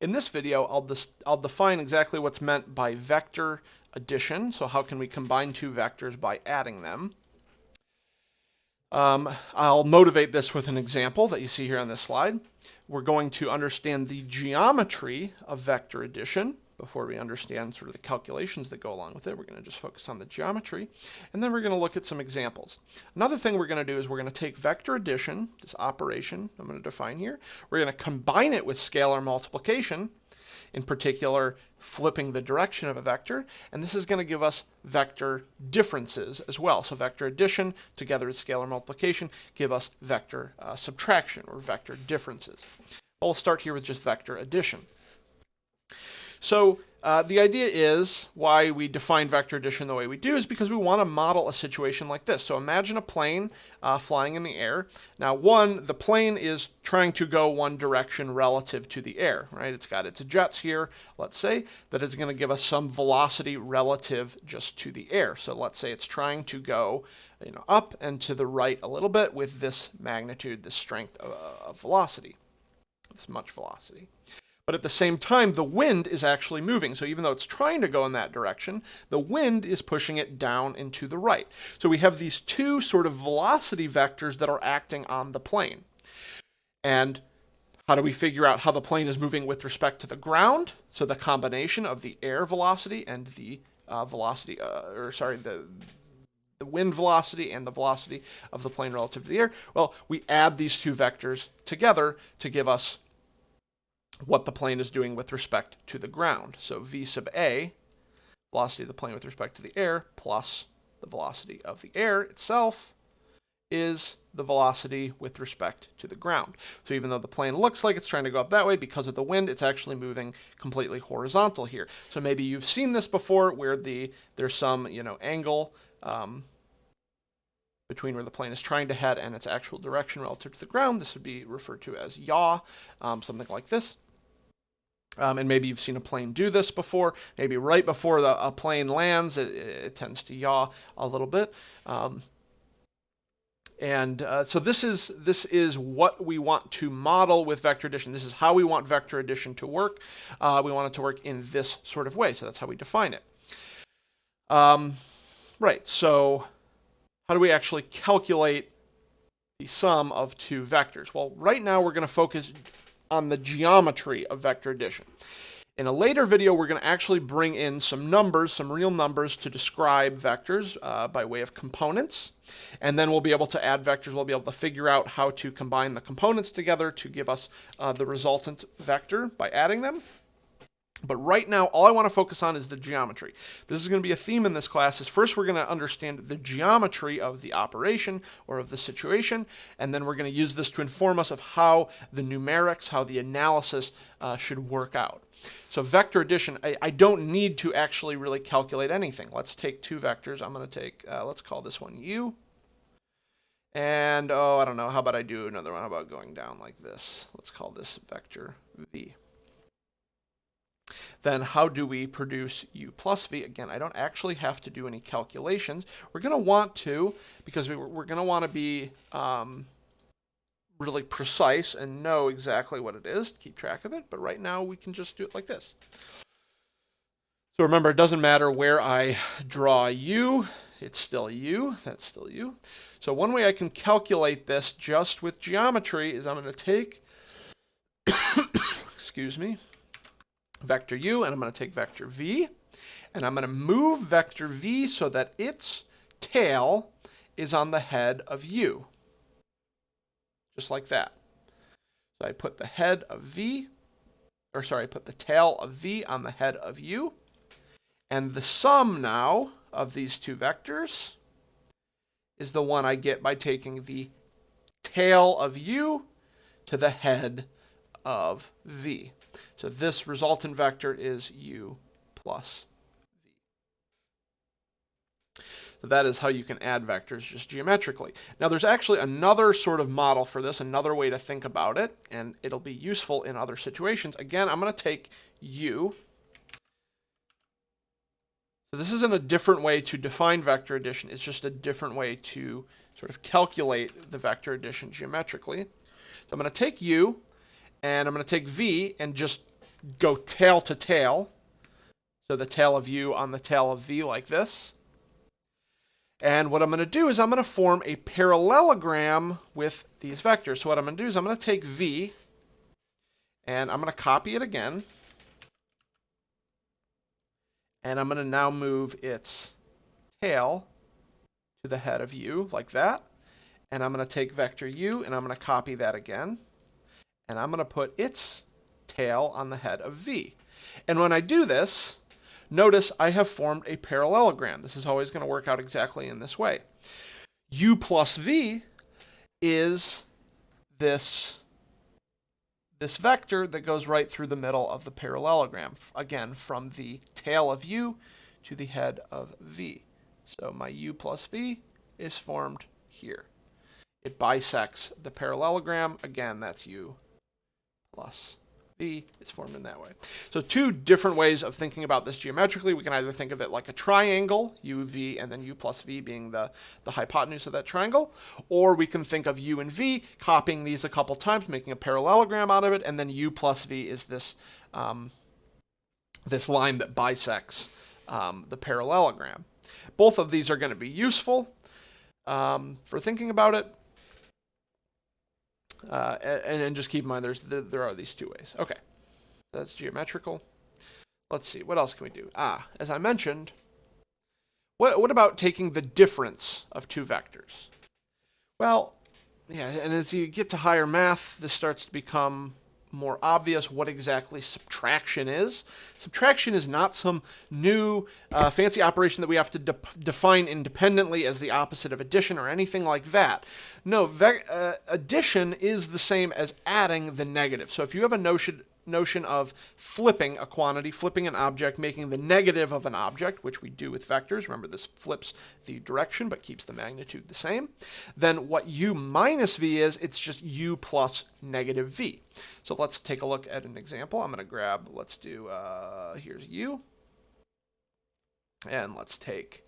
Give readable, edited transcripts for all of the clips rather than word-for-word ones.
In this video, I'll define exactly what's meant by vector addition. So how can we combine two vectors by adding them? I'll motivate this with an example that you see here on this slide. We're going to understand the geometry of vector addition before we understand sort of the calculations that go along with it. We're going to just focus on the geometry, and then we're going to look at some examples. Another thing we're going to do is we're going to take vector addition, this operation I'm going to define here, we're going to combine it with scalar multiplication, in particular flipping the direction of a vector, and this is going to give us vector differences as well. So vector addition together with scalar multiplication give us vector subtraction or vector differences. But we'll start here with just vector addition. So the idea is why we define vector addition the way we do is because we want to model a situation like this. So imagine a plane flying in the air. Now, the plane is trying to go one direction relative to the air, right? It's got its jets here. Let's say that it's going to give us some velocity relative just to the air. So let's say it's trying to go, up and to the right a little bit with this magnitude, this strength of velocity, this much velocity. But at the same time, the wind is actually moving. So even though it's trying to go in that direction, the wind is pushing it down and to the right. So we have these two sort of velocity vectors that are acting on the plane. And how do we figure out how the plane is moving with respect to the ground? So the combination of the air velocity and the the wind velocity and the velocity of the plane relative to the air. Well, we add these two vectors together to give us what the plane is doing with respect to the ground. So v sub a, velocity of the plane with respect to the air, plus the velocity of the air itself is the velocity with respect to the ground. So even though the plane looks like it's trying to go up that way, because of the wind, it's actually moving completely horizontal here. So maybe you've seen this before where there's some angle between where the plane is trying to head and its actual direction relative to the ground. This would be referred to as yaw, something like this. And maybe you've seen a plane do this before. Maybe right before a plane lands, it tends to yaw a little bit. So this is what we want to model with vector addition. This is how we want vector addition to work. We want it to work in this sort of way. So that's how we define it. Right. So how do we actually calculate the sum of two vectors? Well, right now we're going to focus on the geometry of vector addition. In a later video, we're going to actually bring in some numbers, some real numbers to describe vectors by way of components. And then we'll be able to add vectors. We'll be able to figure out how to combine the components together to give us the resultant vector by adding them. But right now, all I want to focus on is the geometry. This is going to be a theme in this class. Is first we're going to understand the geometry of the operation or of the situation, and then we're going to use this to inform us of how the numerics, how the analysis should work out. So vector addition, I don't need to actually really calculate anything. Let's take two vectors. I'm going to take, let's call this one u. And, I don't know, how about I do another one? How about going down like this? Let's call this vector v. Then how do we produce u plus v? Again, I don't actually have to do any calculations. We're going to want to, because we're going to want to be really precise and know exactly what it is, keep track of it. But right now we can just do it like this. So remember, it doesn't matter where I draw u. It's still u. That's still u. So one way I can calculate this just with geometry is I'm going to take, excuse me, vector u, and I'm going to take vector v, and I'm going to move vector v so that its tail is on the head of u. Just like that. So I put the head of v, or sorry, I put the tail of v on the head of u, and the sum now of these two vectors is the one I get by taking the tail of u to the head of v. So this resultant vector is u plus v. So that is how you can add vectors just geometrically. Now there's actually another sort of model for this, another way to think about it, and it'll be useful in other situations. Again, I'm going to take u. So this isn't a different way to define vector addition. It's just a different way to sort of calculate the vector addition geometrically. So I'm going to take u, and I'm going to take v and just go tail to tail. So the tail of u on the tail of v like this. And what I'm going to do is I'm going to form a parallelogram with these vectors. So what I'm going to do is I'm going to take v, and I'm going to copy it again. And I'm going to now move its tail to the head of u, like that. And I'm going to take vector u, and I'm going to copy that again. And I'm going to put its tail on the head of v. And when I do this, notice I have formed a parallelogram. This is always going to work out exactly in this way. U plus v is this vector that goes right through the middle of the parallelogram. Again, from the tail of u to the head of v. So my u plus v is formed here. It bisects the parallelogram. Again, that's u plus v is formed in that way. So two different ways of thinking about this geometrically. We can either think of it like a triangle, u, v, and then u plus v being the hypotenuse of that triangle, or we can think of u and v, copying these a couple times, making a parallelogram out of it, and then u plus v is this, this line that bisects the parallelogram. Both of these are going to be useful for thinking about it. And just keep in mind there are these two ways. Okay, that's geometrical. Let's see, what else can we do? As I mentioned, what about taking the difference of two vectors? Well, yeah, and as you get to higher math, this starts to become more obvious what exactly subtraction is. Subtraction is not some new fancy operation that we have to define independently as the opposite of addition or anything like that. No, addition is the same as adding the negative. So if you have a notion of flipping a quantity, flipping an object, making the negative of an object, which we do with vectors, remember this flips the direction but keeps the magnitude the same, then what u minus v is, it's just u plus negative v. So let's take a look at an example. I'm going to grab, let's do, here's u, and let's take,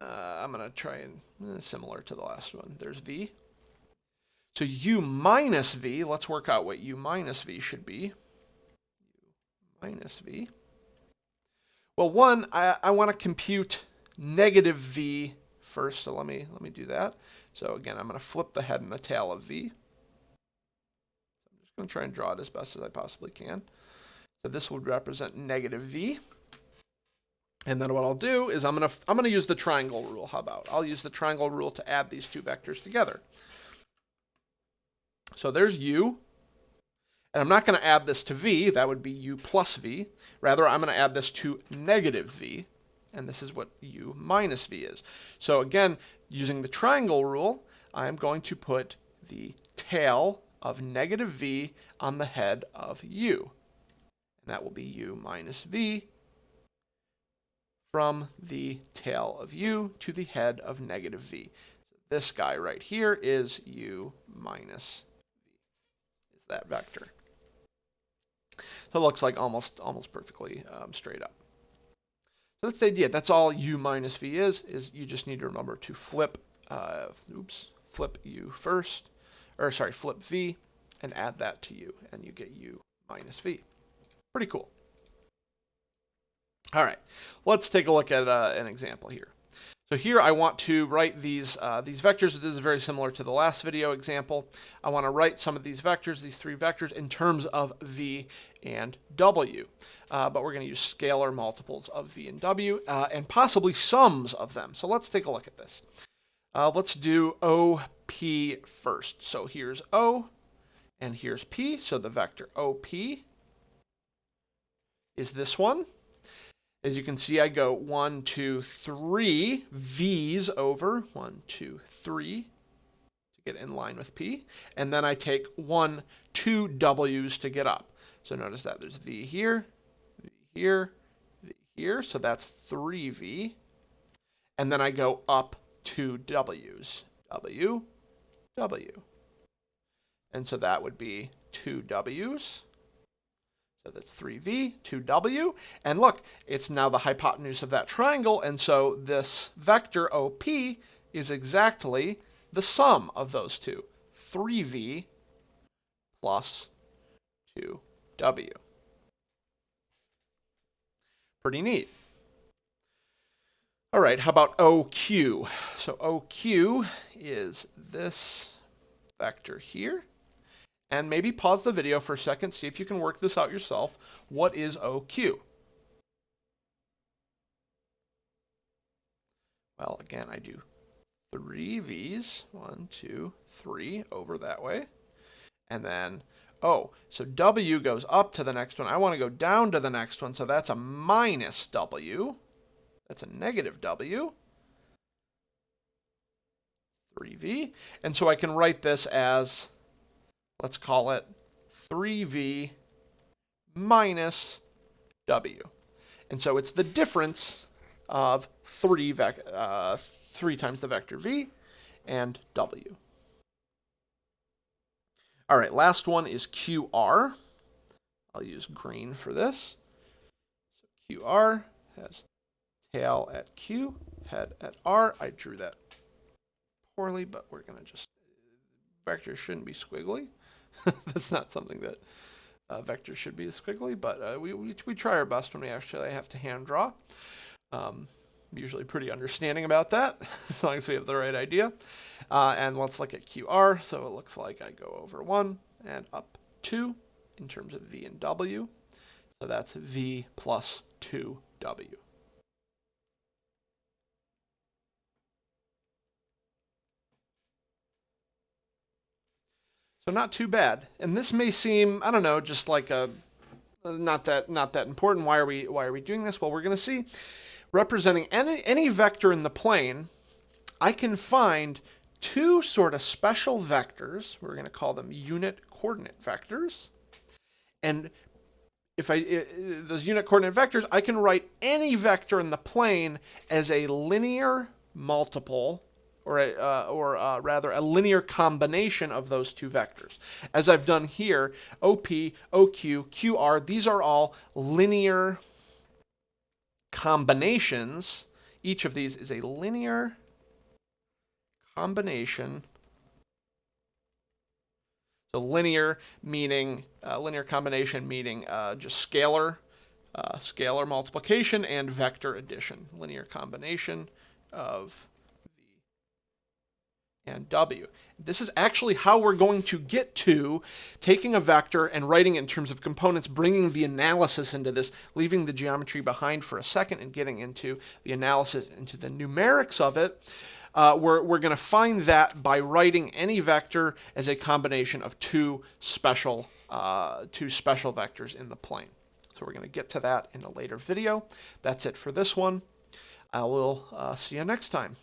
I'm going to try and, similar to the last one, there's v. So u minus v, let's work out what u minus v should be. U minus v. Well, one, I want to compute negative v first, so let me do that. So again, I'm going to flip the head and the tail of v. I'm just going to try and draw it as best as I possibly can. So this would represent negative v. And then what I'll do is I'm going to use the triangle rule. How about? I'll use the triangle rule to add these two vectors together. So there's u, and I'm not going to add this to v, that would be u plus v. Rather, I'm going to add this to negative v, and this is what u minus v is. So again, using the triangle rule, I'm going to put the tail of negative v on the head of u. And that will be u minus v from the tail of u to the head of negative v. So this guy right here is u minus that vector. So it looks like almost perfectly straight up. So that's the idea. That's all u minus v is you just need to remember to flip, flip u first, or sorry, flip v and add that to u, and you get u minus v. Pretty cool. All right, let's take a look at an example here. So here I want to write these vectors. This is very similar to the last video example. I want to write some of these vectors, these three vectors, in terms of v and w. But we're going to use scalar multiples of v and w, and possibly sums of them. So let's take a look at this. Let's do OP first. So here's O, and here's P. So the vector OP is this one. As you can see, I go 1, 2, 3 V's over 1, 2, 3 to get in line with P. And then I take 1, 2 W's to get up. So notice that there's V here, V here, V here. So that's 3V. And then I go up 2 W's. W, W. And so that would be 2 W's. So that's 3v, 2w, and look, it's now the hypotenuse of that triangle, and so this vector OP is exactly the sum of those two, 3v plus 2w. Pretty neat. All right, how about OQ? So OQ is this vector here. And maybe pause the video for a second, see if you can work this out yourself. What is OQ? Well, again, I do 3 V's, 1, 2, 3, over that way. And then, oh, so W goes up to the next one. I want to go down to the next one, so that's a minus W. That's a negative W. 3V. And so I can write this as, let's call it 3V minus W. And so it's the difference of 3 times the vector V and W. All right, last one is QR. I'll use green for this. So QR has tail at Q, head at R. I drew that poorly, but we're going to just, vectors shouldn't be squiggly. That's not something that vectors should be squiggly, but we try our best when we actually have to hand draw. Usually pretty understanding about that, as long as we have the right idea. And let's look at QR. So it looks like I go over 1 and up 2 in terms of V and W. So that's V plus 2W. So not too bad. And this may seem, I don't know, just like a not that important. Why are we doing this? Well, we're going to see representing any vector in the plane, I can find 2 sort of special vectors. We're going to call them unit coordinate vectors. And if those unit coordinate vectors, I can write any vector in the plane as a linear multiple, or rather a linear combination of those 2 vectors. As I've done here, OP, OQ, QR, these are all linear combinations. Each of these is a linear combination. So linear meaning linear combination meaning just scalar multiplication and vector addition. Linear combination of V and W. This is actually how we're going to get to taking a vector and writing it in terms of components, bringing the analysis into this, leaving the geometry behind for a second and getting into the analysis, into the numerics of it. We're going to find that by writing any vector as a combination of 2 special vectors in the plane. So we're going to get to that in a later video. That's it for this one. I will see you next time.